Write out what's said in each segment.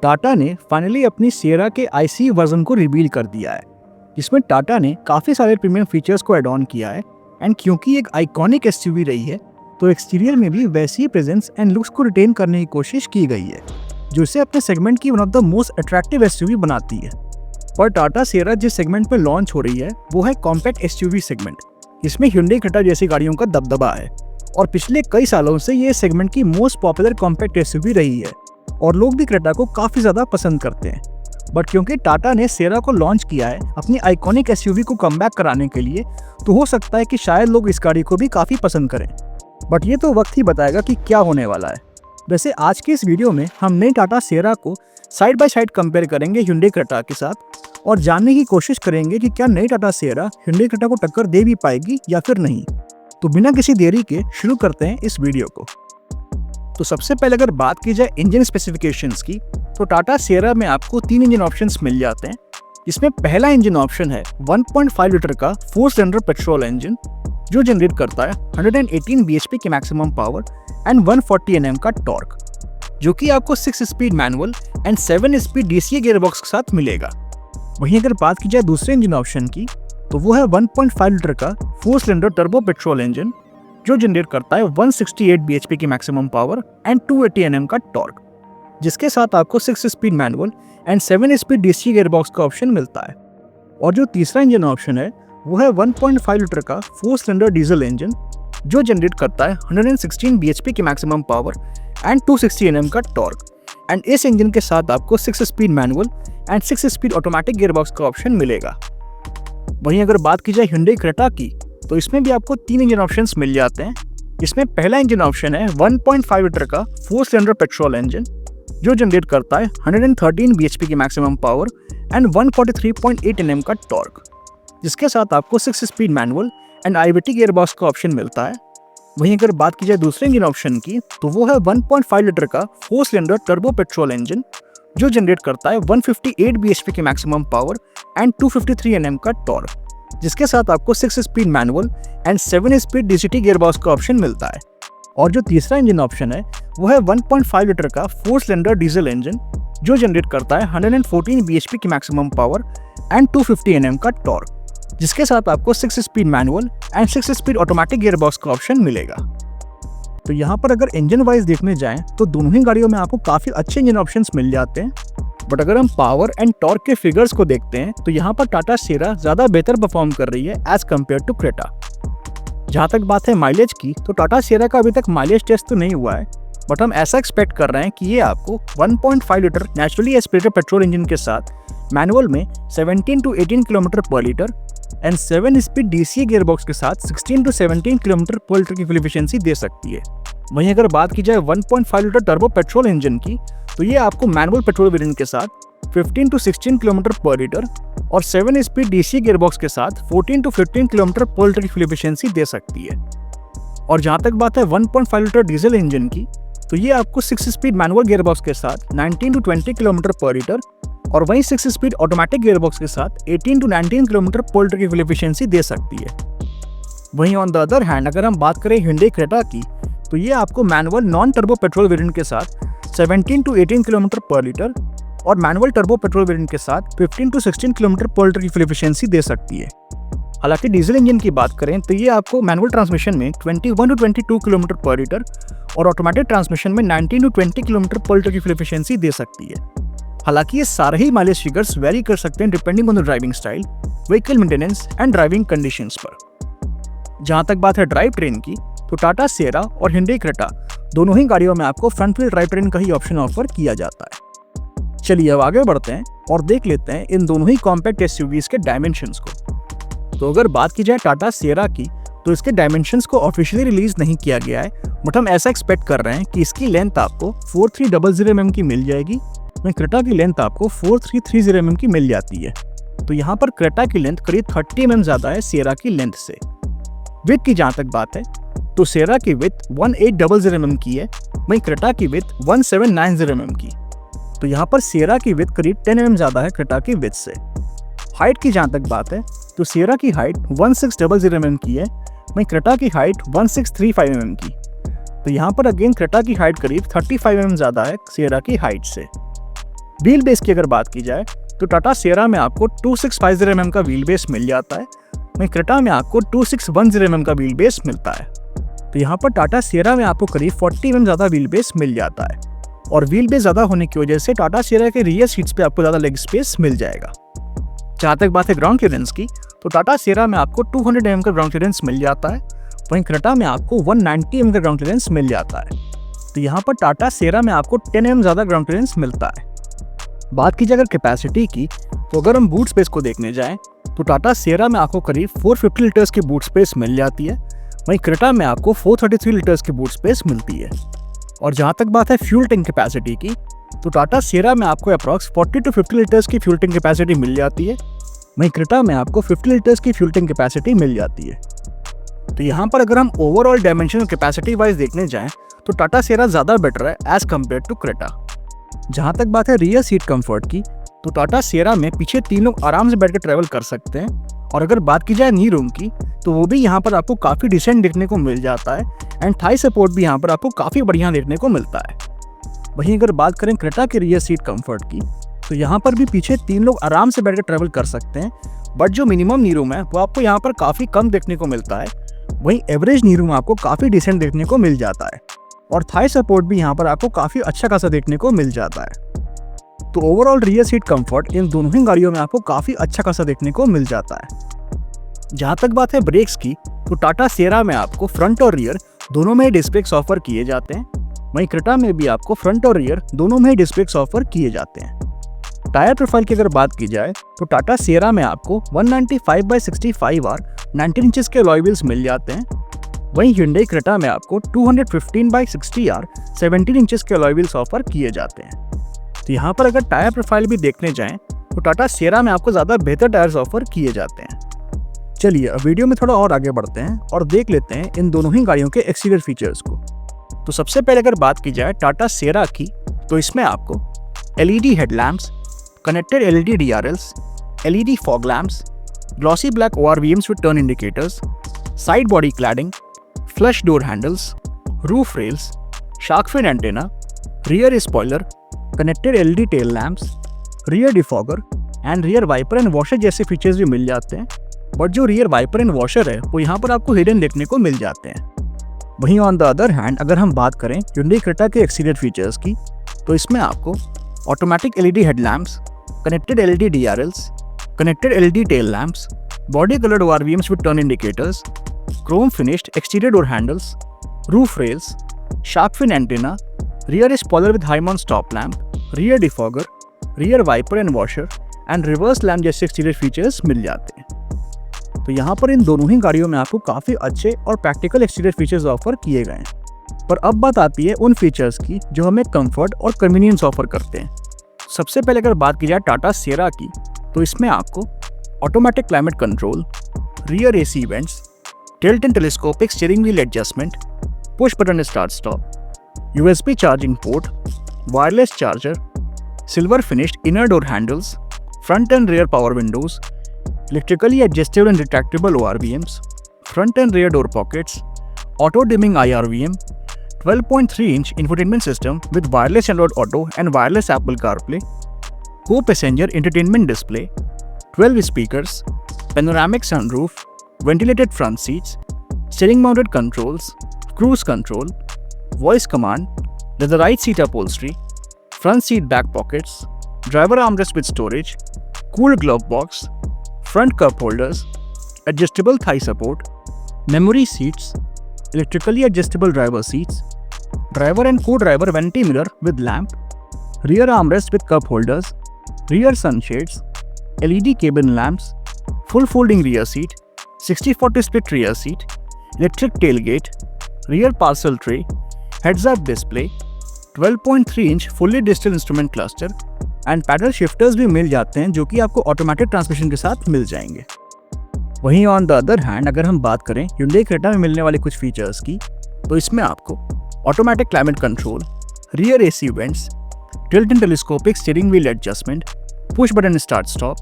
टाटा ने फाइनली अपनी सियरा के ICE वर्जन को रिवील कर दिया है, जिसमें टाटा ने काफ़ी सारे प्रीमियम फीचर्स को ऐड ऑन किया है। एंड क्योंकि एक आइकॉनिक SUV रही है, तो एक्सटीरियर में भी वैसी ही प्रेजेंस एंड लुक्स को रिटेन करने की कोशिश की गई है, जो इसे अपने सेगमेंट की one of the most attractive SUV बनाती है। और टाटा सियरा जिस सेगमेंट में लॉन्च हो रही है वो है कॉम्पैक्ट SUV सेगमेंट। इसमें Hyundai Creta जैसी गाड़ियों का दबदबा है और पिछले कई सालों से ये सेगमेंट की मोस्ट पॉपुलर कॉम्पैक्ट SUV रही है और लोग भी क्रेटा को काफ़ी ज़्यादा पसंद करते हैं। बट क्योंकि टाटा ने सियरा को लॉन्च किया है अपनी आइकॉनिक SUV को कमबैक कराने के लिए, तो हो सकता है कि शायद लोग इस गाड़ी को भी काफ़ी पसंद करें। बट ये तो वक्त ही बताएगा कि क्या होने वाला है। वैसे आज के इस वीडियो में हम नई टाटा सियरा को साइड बाय साइड कंपेयर करेंगे Hyundai Creta के साथ और जानने की कोशिश करेंगे कि क्या नई टाटा सियरा Hyundai Creta को टक्कर दे भी पाएगी या फिर नहीं। तो बिना किसी देरी के शुरू करते हैं इस वीडियो को। तो सबसे पहले अगर बात की जाए इंजन स्पेसिफिकेशंस की, तो टाटा सियरा में आपको 3 इंजन ऑप्शंस मिल जाते हैं। इसमें पहला इंजन ऑप्शन है 1.5 लीटर का 4 सिलेंडर पेट्रोल इंजन, जो जनरेट करता है 118 bhp की मैक्सिमम पावर एंड 140 Nm का टॉर्क, जो कि आपको 6 speed manual and 7 speed DCA gearbox के साथ मिलेगा। वहीं अगर बात की जाए दूसरे इंजन ऑप्शन की, तो वो है 1.5 लीटर का 4 सिलेंडर टर्बो पेट्रोल इंजन, जो जनरेट करता है 168 bhp की मैक्सिमम पावर एंड 280 Nm का टॉर्क, जिसके साथ आपको 6 speed manual and 7 speed DCA gearbox का ऑप्शन मिलता है। और जो तीसरा इंजन ऑप्शन है वो है 1.5 लीटर का 4 सिलेंडर डीजल इंजन, जो जनरेट करता है 116 bhp की मैक्सिमम पावर एंड 260 Nm का टॉर्क। एंड इस इंजन के साथ आपको 6 speed manual and 6 speed automatic gearbox का ऑप्शन मिलेगा। वहीं अगर बात की जाए Hyundai Creta की, तो इसमें भी आपको 3 इंजन ऑप्शंस मिल जाते हैं। इसमें पहला इंजन ऑप्शन है 1.5 लीटर का 4 सिलेंडर पेट्रोल इंजन, जो जनरेट करता है 113 bhp की मैक्सिमम पावर एंड 143.8 Nm का टॉर्क, जिसके साथ आपको 6 speed manual and IVT gearbox का ऑप्शन मिलता है। वहीं अगर बात की जाए दूसरे इंजन ऑप्शन की, तो वो है 1.5 लीटर का 4 सिलेंडर टर्बो पेट्रोल इंजन, जो जनरेट करता है 158 bhp की मैक्सिमम पावर एंड 253 Nm का टॉर्क, जिसके साथ आपको 6 speed manual and 7 speed DCT gearbox का ऑप्शन मिलता है। और जो तीसरा इंजन ऑप्शन है वो है 1.5 लीटर का 4 सिलेंडर डीजल इंजन, जो जनरेट करता है 114 bhp की मैक्सिमम पावर एंड 250 Nm का टॉर्क, जिसके साथ आपको 6 speed manual and 6 speed automatic gearbox का ऑप्शन मिलेगा। तो यहाँ पर अगर इंजन वाइज देखने जाएं तो दोनों ही गाड़ियों में आपको काफ़ी अच्छे इंजन ऑप्शंस मिल जाते हैं। बट अगर हम पावर एंड टॉर्क के फिगर्स को देखते हैं, तो यहाँ पर टाटा सियरा ज़्यादा बेहतर परफॉर्म कर रही है एज कम्पेयर टू क्रेटा। जहाँ तक बात है माइलेज की, तो टाटा सियरा का अभी तक माइलेज टेस्ट तो नहीं हुआ है, बट हम ऐसा एक्सपेक्ट कर रहे हैं कि ये आपको 1.5 litre naturally aspirated petrol engine के साथ मैनुअल में 17 to 18 किलोमीटर पर litre and 7 speed DCA gearbox के साथ 16 to 17 किलोमीटर पर लीटर की फ्यूल एफिशिएंसी दे सकती है। वहीं अगर बात की जाए 1.5 लीटर टर्बो पेट्रोल इंजन की, तो ये आपको मैनुअल पेट्रोल वेरिएंट के साथ 15 to 16 किलोमीटर पर लीटर और 7 स्पीड DCA गियरबॉक्स के साथ 14 to 15 किलोमीटर पर लीटर की फ्यूल एफिशिएंसी दे सकती है। और जहाँ तक बात है 1.5 लीटर डीजल इंजन की, तो ये आपको 6 स्पीड मैनुअल गियरबॉक्स के साथ 19 to 20 किलोमीटर पर लीटर और वहीं 6 स्पीड ऑटोमेटिक गियरबॉक्स के साथ 18 to 19 किलोमीटर पर लीटर की फ्यूल एफिशिएंसी दे सकती है। वहीं ऑन द अदर हैंड अगर हम बात करें Hyundai Creta की, तो ये आपको manual non turbo petrol variant के साथ 17 to 18 किलोमीटर पर लीटर और मैनुअल टर्बो पेट्रोल वेरिएंट के साथ 15 to 16 किलोमीटर पर लीटर की फ्यूल एफिशिएंसी दे सकती है। हालांकि डीजल इंजन की बात करें तो ये आपको मैनुअल ट्रांसमिशन में 21 to 22 किलोमीटर पर लीटर और ऑटोमेटिक ट्रांसमिशन में 19 to 20 किलोमीटर पर लीटर की फ्यूल एफिशिएंसी दे सकती है। हालांकि ये सारे ही माइलेज फिगर्स वेरी कर सकते हैं depending on the driving style, vehicle maintenance and driving conditions पर। जहां तक बात है ड्राइव ट्रेन की, तो टाटा सियरा और Hyundai Creta दोनों ही गाड़ियों में आपको फ्रंट व्हील ड्राइव ट्रेन का ही ऑप्शन ऑफर किया जाता है। चलिए अब आगे बढ़ते हैं और देख लेते हैं इन दोनों ही कॉम्पैक्ट SUVs के डायमेंशंस को। तो अगर बात की जाए टाटा सियरा की, तो इसके डायमेंशंस को ऑफिशियली रिलीज नहीं किया गया है, बट हम ऐसा एक्सपेक्ट कर रहे हैं कि इसकी लेंथ आपको 4300 mm की मिल जाएगी, वहीं क्रेटा की लेंथ आपको 4330 mm की मिल जाती है। तो यहाँ पर क्रेटा की लेंथ करीब 30 mm ज़्यादा है सियरा की लेंथ से। विड्थ की जहाँ तक बात है, तो सियरा की विड्थ 1800 mm की है, वहीं क्रेटा की विड्थ 1790 mm की। तो यहाँ पर सियरा की विड्थ करीब 10 mm ज़्यादा है क्रेटा की विड्थ से। हाइट की जहाँ तक बात है, तो सियरा की हाइट 1600 mm की है, वहीं क्रेटा की हाइट 1635 mm की। तो यहाँ पर अगेन क्रेटा की हाइट करीब 35 mm ज़्यादा है सियरा की हाइट से। व्हील बेस की अगर बात की जाए तो टाटा सियरा में आपको 2650 mm का व्हील बेस मिल जाता है, वहीं क्रेटा में आपको 2610 mm का व्हील बेस मिलता है। तो यहाँ पर टाटा सियरा में आपको करीब 40 mm ज़्यादा व्हील बेस मिल जाता है, और व्हील बेस ज़्यादा होने की वजह से टाटा सियरा के रियर सीट्स पे आपको ज़्यादा लेग स्पेस मिल जाएगा। जहाँ तक बात है ग्राउंड क्लियरेंस की, तो टाटा सियरा में आपको 200 mm का ग्राउंड क्लियरेंस मिल जाता है, वहीं क्रेटा में आपको 190 mm का ग्राउंड क्लियरेंस मिल जाता है। तो यहाँ पर टाटा सियरा में आपको 10 mm ज़्यादा ग्राउंड क्लियरेंस मिलता है। बात की जाए अगर कैपेसिटी की, तो अगर हम बूट स्पेस को देखने जाएं तो टाटा सियरा में आपको करीब 450 लीटर्स की बूट स्पेस मिल जाती है, वहीं क्रेटा में आपको 433 लीटर्स की बूट स्पेस मिलती है। और जहाँ तक बात है फ्यूल टैंक कैपेसिटी की, तो टाटा सियरा में आपको अप्रॉक्स 40 to 50 लीटर्स की फ्यूल टैंक कैपेसिटी मिल जाती है, वहीं क्रेटा में आपको 50 लीटर्स की फ्यूल टैंक कैपेसिटी मिल जाती है। तो यहाँ पर अगर हम ओवरऑल डायमेंशन और कैपेसिटी वाइज देखने जाएं तो टाटा सियरा ज़्यादा बेटर है एज कम्पेयर टू क्रेटा। जहाँ तक बात है रियर सीट कंफर्ट की, तो टाटा सियरा में पीछे 3 लोग आराम से बैठ कर ट्रैवल कर सकते हैं, और अगर बात की जाए नी रूम की, तो वो भी यहाँ पर आपको काफ़ी डिसेंट देखने को मिल जाता है, एंड थाई सपोर्ट भी यहाँ पर आपको काफ़ी बढ़िया देखने को मिलता है। वहीं अगर बात करें क्रेटा के रियर सीट कंफर्ट की, तो यहाँ पर भी पीछे 3 लोग आराम से बैठ कर ट्रैवल कर सकते हैं, बट जो मिनिमम नी रूम है वो आपको यहाँ पर काफ़ी कम देखने को मिलता है, वहीं एवरेज नी रूम आपको काफ़ी डिसेंट देखने को मिल जाता है, और थाई सपोर्ट भी यहाँ पर आपको काफ़ी अच्छा खासा देखने को मिल जाता है। तो overall rear seat comfort in दोनों ही गाड़ियों में आपको काफ़ी अच्छा खासा देखने को मिल जाता है। जहाँ तक बात है ब्रेक्स की, तो टाटा सियरा में आपको फ्रंट और रियर दोनों में ही डिस्क ब्रेक्स ऑफर किए जाते हैं, वहीं क्रेटा में भी आपको फ्रंट और रियर दोनों में ही डिस्क ब्रेक्स ऑफर किए जाते हैं। टायर प्रोफाइल की अगर बात की जाए तो टाटा सियरा में आपको 195/65R 19 इंचेस के अलॉय व्हील्स मिल जाते हैं, वहीं Hyundai क्रेटा में आपको 215/60R 17 इंचेस के अलॉय व्हील्स ऑफर किए जाते हैं। तो यहाँ पर अगर टायर प्रोफाइल भी देखने जाएं तो टाटा सियरा में आपको ज़्यादा बेहतर टायर्स ऑफर किए जाते हैं। चलिए अब वीडियो में थोड़ा और आगे बढ़ते हैं और देख लेते हैं इन दोनों ही गाड़ियों के एक्सटीरियर फीचर्स को। तो सबसे पहले अगर बात की जाए टाटा सियरा की, तो इसमें आपको LED headlamps, connected LED DRLs, LED fog lamps, glossy black ORVMs with turn indicators, side body cladding, flush door handles, roof rails, shark fin antenna, rear spoiler, connected LED tail lamps, rear defogger and rear wiper and washer जैसे features भी मिल जाते हैं, but जो rear wiper and washer है वो यहाँ पर आपको हिडन देखने को मिल जाते हैं। वहीं ऑन द अदर हैंड अगर हम बात करें Hyundai क्रेटा के एक्सटीरियर फीचर्स की, तो इसमें आपको automatic LED headlamps, connected LED DRLs, connected LED tail lamps, body coloured ORVMs with turn indicators, chrome finished exterior door handles, roof rails, shark fin antenna, rear spoiler with high mount stop lamp, rear defogger, rear wiper and washer and reverse lamp जैसे exterior features मिल जाते हैं। तो यहाँ पर इन दोनों ही गाड़ियों में आपको काफ़ी अच्छे और प्रैक्टिकल एक्सटीरियर फीचर्स ऑफर किए गए हैं। पर अब बात आती है उन फीचर्स की जो हमें कंफर्ट और कन्वीनियंस ऑफर करते हैं। सबसे पहले अगर बात की जाए टाटा सियरा की, तो इसमें आपको automatic climate control, rear AC events, tilt and telescopic steering wheel adjustment, push button start stop, USB charging port, wireless charger, silver finished inner door handles, front end rear power Windows, electrically adjustable and retractable ORVMs, front end rear door pockets, auto dimming IRVM, 12.3-inch infotainment system with wireless Android Auto and wireless Apple CarPlay, co-passenger entertainment display, 12 speakers, panoramic sunroof, ventilated front seats, steering mounted controls, cruise control, voice command, leatherite seat upholstery, front seat back pockets, driver armrest with storage, cooled glove box, front cup holders, adjustable thigh support, memory seats, electrically adjustable driver seats, driver and co-driver vanity mirror with lamp, rear armrest with cup holders, rear sunshades, LED cabin lamps, full folding rear seat, 60/40 split rear seat, electric tailgate, rear parcel tray, heads-up display, 12.3-inch fully digital instrument cluster and paddle shifters भी मिल जाते हैं जो कि आपको automatic transmission के साथ मिल जाएंगे। वहीं ऑन द अदर हैंड अगर हम बात करें Hyundai क्रेटा में मिलने वाले कुछ फीचर्स की, तो इसमें आपको automatic climate control, rear AC events, tilt and telescopic steering wheel adjustment, push button start stop,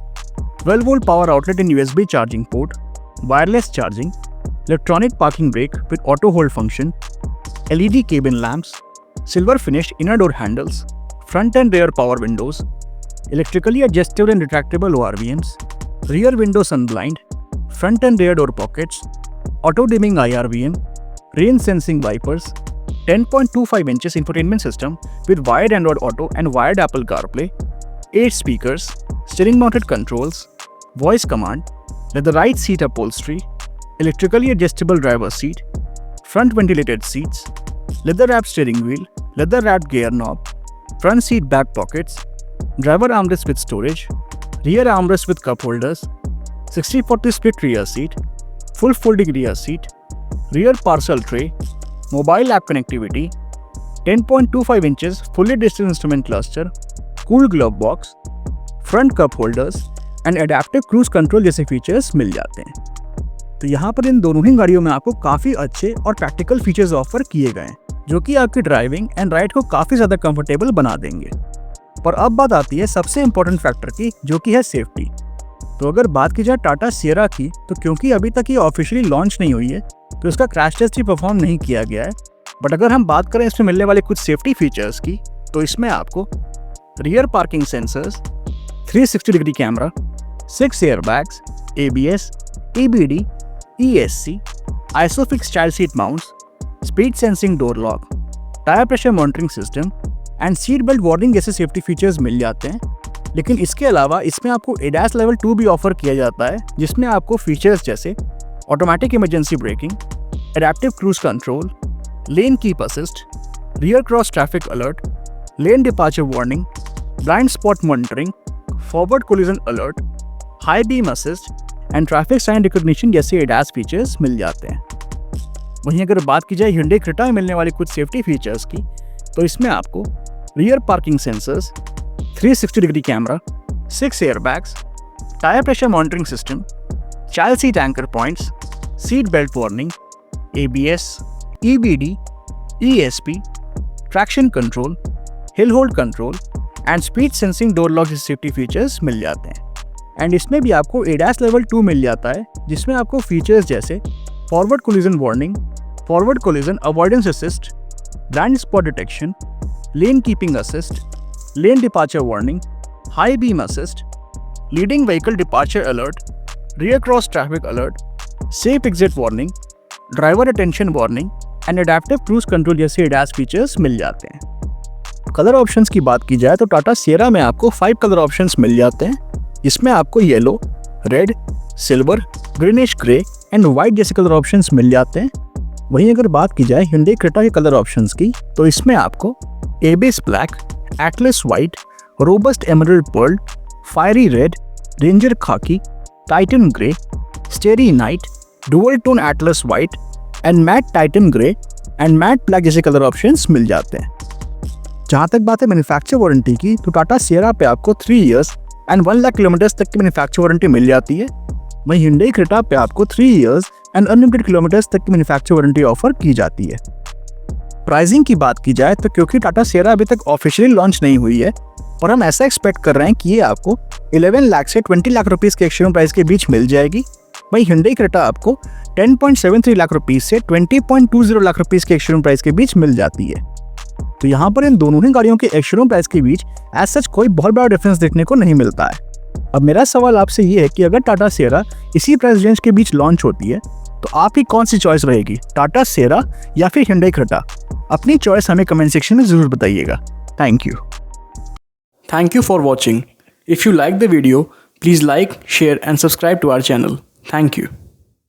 12 volt power outlet in USB charging port, wireless charging, electronic parking brake with auto hold function, LED cabin lamps, silver finished inner door handles, front and rear power windows, electrically adjustable and retractable ORVMs, rear window sun blind, front and rear door pockets, auto dimming IRVM, rain sensing wipers, 10.25 inches infotainment system with wired Android Auto and wired Apple CarPlay, 8 speakers, steering mounted controls, voice command, leather-wrapped seat upholstery, electrically adjustable driver's seat, front ventilated seats, leather-wrapped steering wheel, leather-wrapped gear knob, front seat back pockets, driver armrest with storage, rear armrest with cup holders, 60/40 split rear seat, full folding rear seat, rear parcel tray, mobile app connectivity, 10.25 inches fully digital instrument cluster, cool glove box, front cup holders and adaptive cruise control जैसे features मिल जाते हैं। तो यहाँ पर इन दोनों ही गाड़ियों में आपको काफ़ी अच्छे और प्रैक्टिकल फीचर्स ऑफर किए गए हैं जो कि आपकी ड्राइविंग एंड राइड को काफ़ी ज़्यादा कंफर्टेबल बना देंगे। पर अब बात आती है सबसे इम्पोर्टेंट फैक्टर की, जो कि है सेफ्टी। तो अगर बात की जाए टाटा सियरा की, तो क्योंकि अभी तक ये ऑफिशियली लॉन्च नहीं हुई है तो इसका क्रैश टेस्ट भी परफॉर्म नहीं किया गया है। बट अगर हम बात करें इसमें मिलने वाले कुछ सेफ्टी फीचर्स की, तो इसमें आपको rear parking sensors, 360 degree camera, 6 airbags, ABS, EBD, ESC, ISOFIX child seat mounts, speed sensing door lock, tyre pressure monitoring system and seat belt warning जैसे सेफ्टी फीचर्स मिल जाते हैं। लेकिन इसके अलावा इसमें आपको ADAS लेवल 2 भी ऑफर किया जाता है, जिसमें आपको फीचर्स जैसे automatic emergency braking, adaptive cruise control, lane keep assist, rear cross traffic alert, lane departure warning, blind spot monitoring, forward collision alert, high beam assist and traffic sign recognition जैसे ADAS features मिल जाते हैं। वहीं अगर बात की जाए Hyundai Creta में मिलने वाले कुछ सेफ्टी फीचर्स की, तो इसमें आपको rear parking sensors, 360 degree camera, 6 airbags, tyre pressure monitoring system, child seat anchor points, seat belt warning, ABS, EBD, ESP, traction control, hill hold control and speed sensing door lock जैसे safety features मिल जाते हैं। And इसमें भी आपको ADAS level 2 मिल जाता है, जिसमें आपको फीचर्स जैसे forward collision warning, forward collision avoidance assist, blind spot detection, lane keeping assist, lane departure warning, high beam assist, leading vehicle departure alert, rear cross traffic alert, safe exit warning, driver attention warning and adaptive cruise control जैसे ADAS features मिल जाते हैं। Colour options की बात की जाए तो Tata Sierra में आपको 5 कलर ऑप्शंस मिल जाते हैं, इसमें आपको yellow, red, silver, greenish grey and white जैसे कलर ऑप्शंस मिल जाते हैं। वहीं अगर बात की जाए Hyundai Creta के कलर ऑप्शंस की, तो इसमें आपको abyss black, Atlas white, robust emerald pearl, fiery red, ranger khaki, titan grey, starry night, dual tone Atlas white and matte titan grey and matte black जैसे कलर ऑप्शंस मिल जाते हैं। जहाँ तक बात है मैन्युफैक्चर वारंटी की, तो टाटा सियरा पे आपको 3 इयर्स एंड 1 लाख किलोमीटर्स तक की मैन्युफैक्चर वारंटी मिल जाती है। वहीं Hyundai Creta पे आपको 3 इयर्स एंड अनलिमिटेड किलोमीटर्स तक की मैन्युफैक्चर वारंटी ऑफर की जाती है। प्राइसिंग की बात की जाए तो क्योंकि टाटा सियरा अभी तक ऑफिशियली लॉन्च नहीं हुई है, और हम ऐसा एक्सपेक्ट कर रहे हैं कि ये आपको 11 लाख से 20 लाख रुपीज़ के एक्सशोरूम प्राइस के बीच मिल जाएगी। वहीं Hyundai Creta आपको 10.73 लाख रुपीज़ से 20.20 लाख रुपीज़ के एक्सशोरूम प्राइस के बीच मिल जाती है। तो यहाँ पर इन दोनों ही गाड़ियों के एक्सशोरूम प्राइस के बीच एज सच कोई बहुत बड़ा डिफरेंस देखने को नहीं मिलता है। अब मेरा सवाल आपसे ये है कि अगर टाटा सियरा इसी प्राइस रेंज के बीच लॉन्च होती है तो आपकी कौन सी चॉइस रहेगी, टाटा सियरा या फिर Hyundai Creta? अपनी चॉइस हमें कमेंट सेक्शन में ज़रूर बताइएगा। Thank you for watching. If you like the video, please like, share and subscribe to our channel. Thank you.